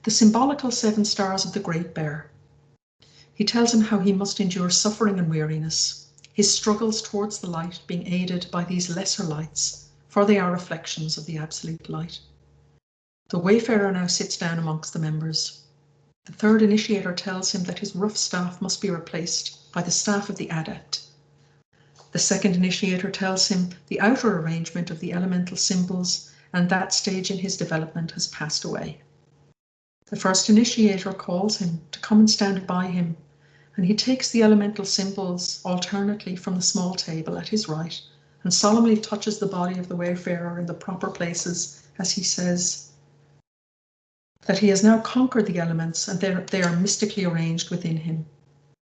the symbolical 7 stars of the Great Bear. He tells him how he must endure suffering and weariness, his struggles towards the light being aided by these lesser lights, for they are reflections of the absolute light. The wayfarer now sits down amongst the members. The third initiator tells him that his rough staff must be replaced by the staff of the adept. The second initiator tells him the outer arrangement of the elemental symbols and that stage in his development has passed away. The first initiator calls him to come and stand by him, and he takes the elemental symbols alternately from the small table at his right and solemnly touches the body of the wayfarer in the proper places as he says that he has now conquered the elements and they are mystically arranged within him.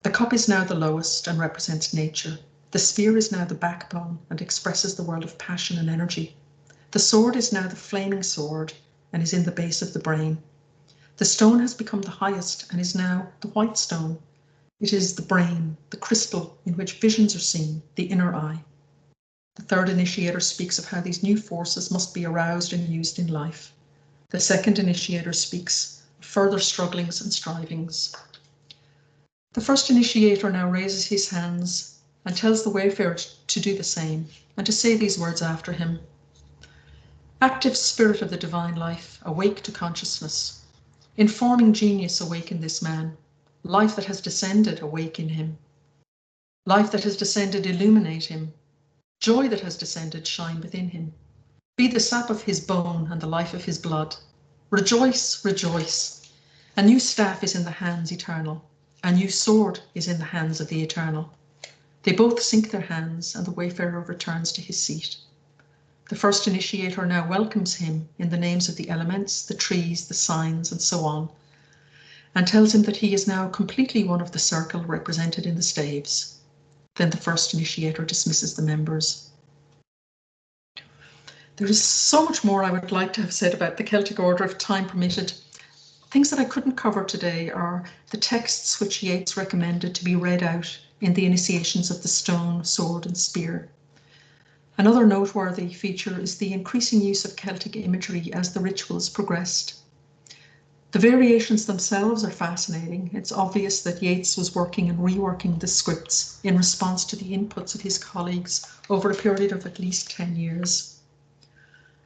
The cup is now the lowest and represents nature. The spear is now the backbone and expresses the world of passion and energy. The sword is now the flaming sword and is in the base of the brain. The stone has become the highest and is now the white stone. It is the brain, the crystal in which visions are seen, the inner eye. The third initiator speaks of how these new forces must be aroused and used in life. The second initiator speaks of further strugglings and strivings. The first initiator now raises his hands and tells the wayfarer to do the same and to say these words after him. Active spirit of the divine life, awake to consciousness. Informing genius, awake in this man. Life that has descended, awake in him. Life that has descended, illuminate him. Joy that has descended, shine within him. Be the sap of his bone and the life of his blood. Rejoice, rejoice. A new staff is in the hands eternal. A new sword is in the hands of the eternal. They both sink their hands and the wayfarer returns to his seat. The first initiator now welcomes him in the names of the elements, the trees, the signs, and so on, and tells him that he is now completely one of the circle represented in the staves. Then the first initiator dismisses the members. There is so much more I would like to have said about the Celtic order if time permitted. Things that I couldn't cover today are the texts which Yeats recommended to be read out in the initiations of the stone, sword, and spear. Another noteworthy feature is the increasing use of Celtic imagery as the rituals progressed. The variations themselves are fascinating. It's obvious that Yeats was working and reworking the scripts in response to the inputs of his colleagues over a period of at least 10 years.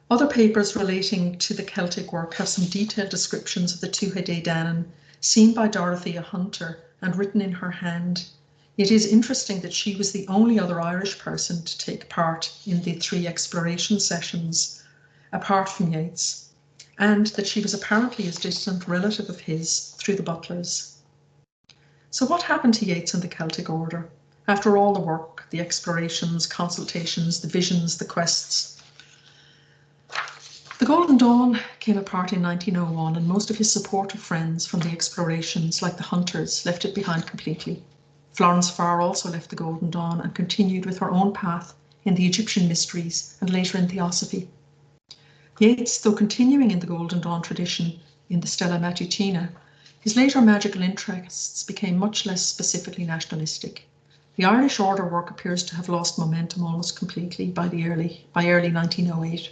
Other papers relating to the Celtic work have some detailed descriptions of the Tuatha de Danaan, seen by Dorothea Hunter and written in her hand. It is interesting that she was the only other Irish person to take part in the 3 exploration sessions, apart from Yeats, and that she was apparently a distant relative of his through the Butlers. So what happened to Yeats and the Celtic order? After all the work, the explorations, consultations, the visions, the quests. The Golden Dawn came apart in 1901 and most of his supportive friends from the explorations, like the Hunters, left it behind completely. Florence Farr also left the Golden Dawn and continued with her own path in the Egyptian mysteries and later in Theosophy. Yeats, though continuing in the Golden Dawn tradition in the Stella Matutina, his later magical interests became much less specifically nationalistic. The Irish order work appears to have lost momentum almost completely by early 1908.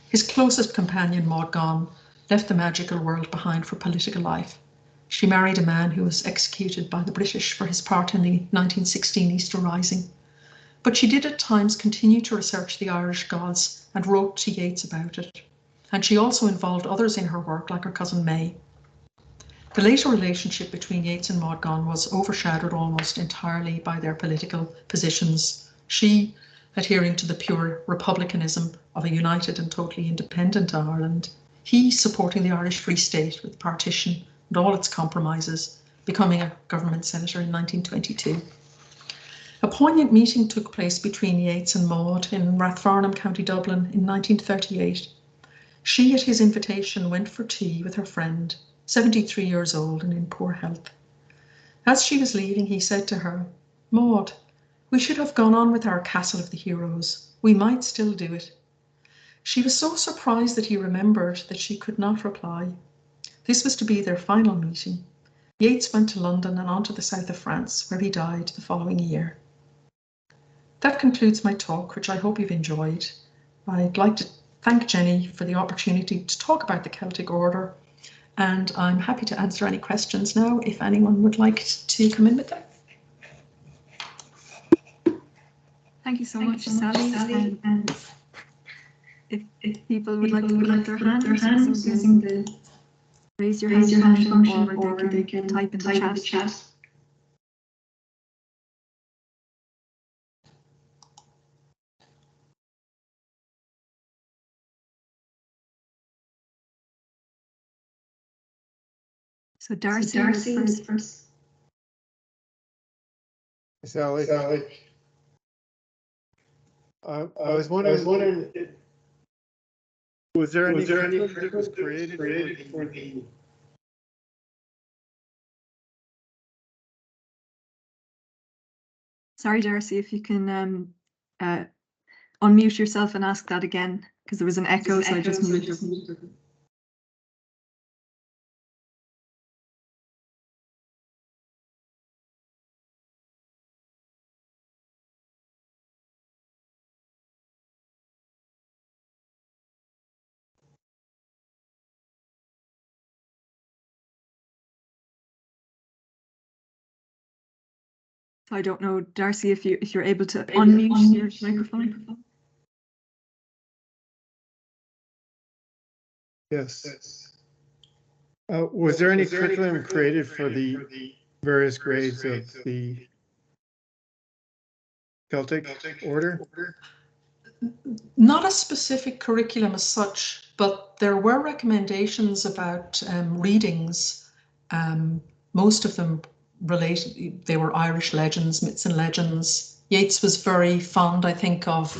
His closest companion, Maud Gonne, left the magical world behind for political life. She married a man who was executed by the British for his part in the 1916 Easter Rising. But she did at times continue to research the Irish gods and wrote to Yeats about it. And she also involved others in her work, like her cousin May. The later relationship between Yeats and Maud Gonne was overshadowed almost entirely by their political positions. She, adhering to the pure republicanism of a united and totally independent Ireland, he supporting the Irish Free State with partition and all its compromises, becoming a government senator in 1922. A poignant meeting took place between Yeats and Maud in Rathfarnham, County Dublin in 1938. She, at his invitation, went for tea with her friend, 73 years old and in poor health. As she was leaving, he said to her, "Maud, we should have gone on with our Castle of the Heroes. We might still do it." She was so surprised that he remembered that she could not reply. This was to be their final meeting. Yeats went to London and on to the south of France, where he died the following year. That concludes my talk, which I hope you've enjoyed. I'd like to thank Jenny for the opportunity to talk about the Celtic Order, and I'm happy to answer any questions now if anyone would like to come in with them. Thank you so much, Sally. And if people would like to put up their hands using the raise your hand function, or they can type in the chat. So Darcy is first. Sally, I was wondering, was there any that was created for the Sorry, Darcy, if you can unmute yourself and ask that again, because there was an echo, so I just muted. So I don't know, Darcy, if you're able to unmute your microphone. Yes. Was there any curriculum created for the various grades of the Celtic order? Not a specific curriculum as such, but there were recommendations about readings. Most of them related, they were Irish legends, myths and legends. Yeats was very fond, I think, of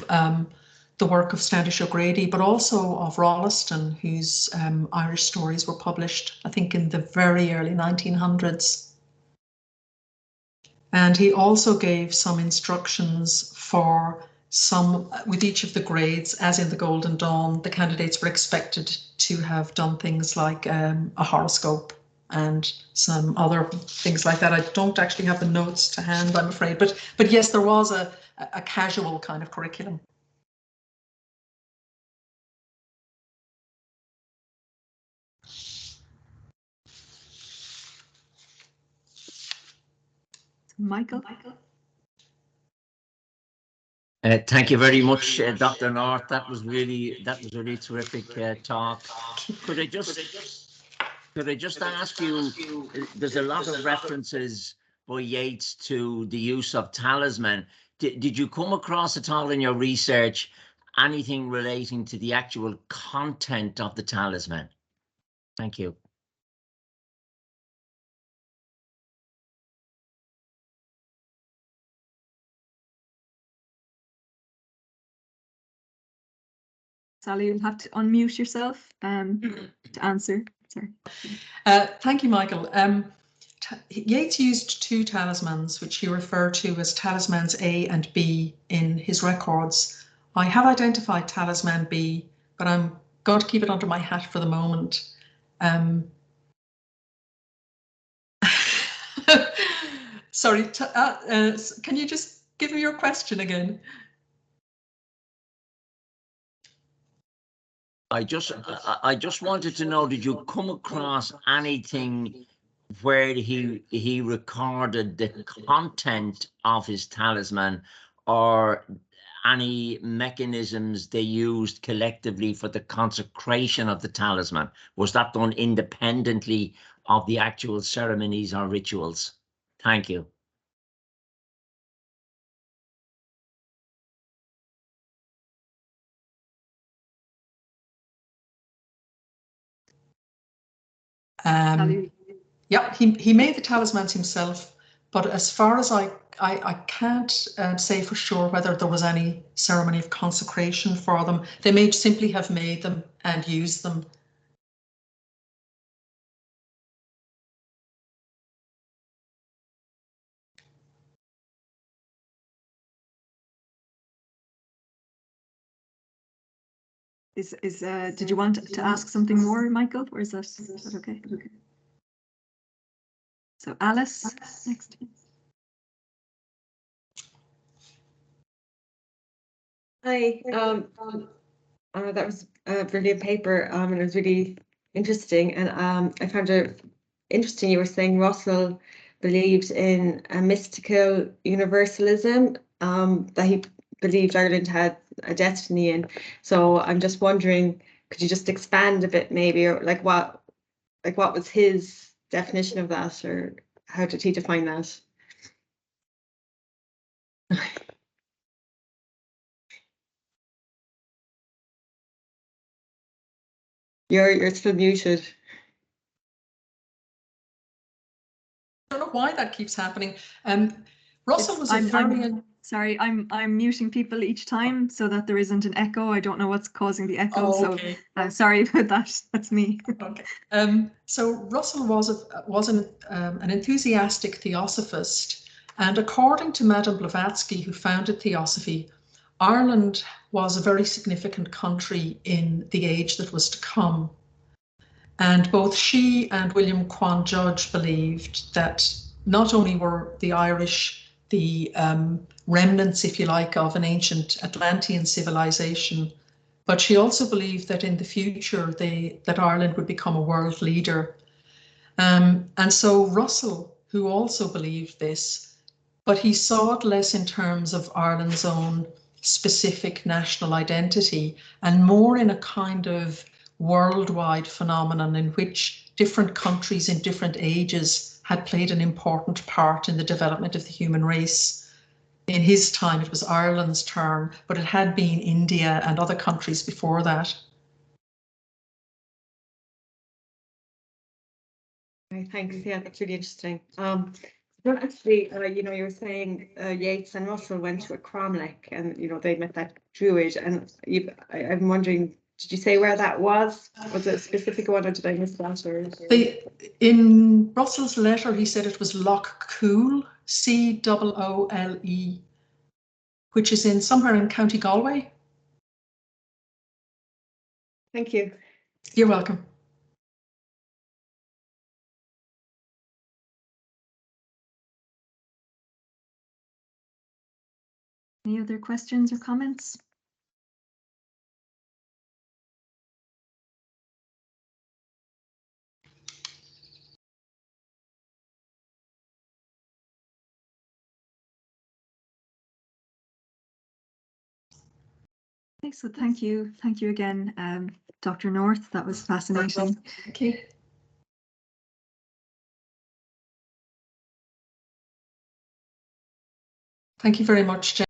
the work of Standish O'Grady, but also of Rolleston, whose Irish stories were published, I think, in the very early 1900s. And he also gave some instructions for with each of the grades, as in the Golden Dawn, the candidates were expected to have done things like a horoscope and some other things like that. I don't actually have the notes to hand, I'm afraid, but yes, there was a casual kind of curriculum. Michael? Thank you very much, Dr. North. That was really terrific talk. Could I just ask you? There's a lot of references by Yeats to the use of talisman. Did you come across at all in your research anything relating to the actual content of the talisman? Thank you. Sally, you'll have to unmute yourself to answer. Sorry. Thank you, Michael. Yeats used two talismans, which he referred to as talismans A and B in his records. I have identified talisman B, but I'm going to keep it under my hat for the moment. Sorry, can you just give me your question again? I just wanted to know, did you come across anything where he recorded the content of his talisman, or any mechanisms they used collectively for the consecration of the talisman? Was that done independently of the actual ceremonies or rituals? Thank you. Yeah, he made the talismans himself, but as far as I can't say for sure whether there was any ceremony of consecration for them. They may simply have made them and used them. Did you want to ask something more, Michael, or is that okay? Okay. So Alice, next. Hi. That was a brilliant paper, and it was really interesting. And I found it interesting. You were saying Russell believed in a mystical universalism, that he believed Ireland had a destiny in. So I'm just wondering, could you just expand a bit, maybe, or what was his definition of that, or how did he define that? You're still muted. I don't know why that keeps happening. Russell was sorry, I'm muting people each time so that there isn't an echo. I don't know what's causing the echo, okay. So sorry about that. That's me. Okay. So Russell was an enthusiastic theosophist, and according to Madame Blavatsky, who founded Theosophy, Ireland was a very significant country in the age that was to come. And both she and William Quan Judge believed that not only were the Irish the remnants, if you like, of an ancient Atlantean civilization, but she also believed that in the future that Ireland would become a world leader. And so Russell, who also believed this, but he saw it less in terms of Ireland's own specific national identity and more in a kind of worldwide phenomenon in which different countries in different ages had played an important part in the development of the human race. In his time, it was Ireland's turn, but it had been India and other countries before that. Right, thanks. Yeah, that's really interesting. Well, actually, you were saying Yeats and Russell went to a cromlech, and they met that druid. And I'm wondering, did you say where that was? Was it a specific one, or did I miss that? Or in Russell's letter, he said it was Loch Cool, Coole, which is somewhere in County Galway. Thank you. You're welcome. Any other questions or comments? Okay, so thank you again, Dr. North. That was fascinating. Thank you. Thank you very much, Jen.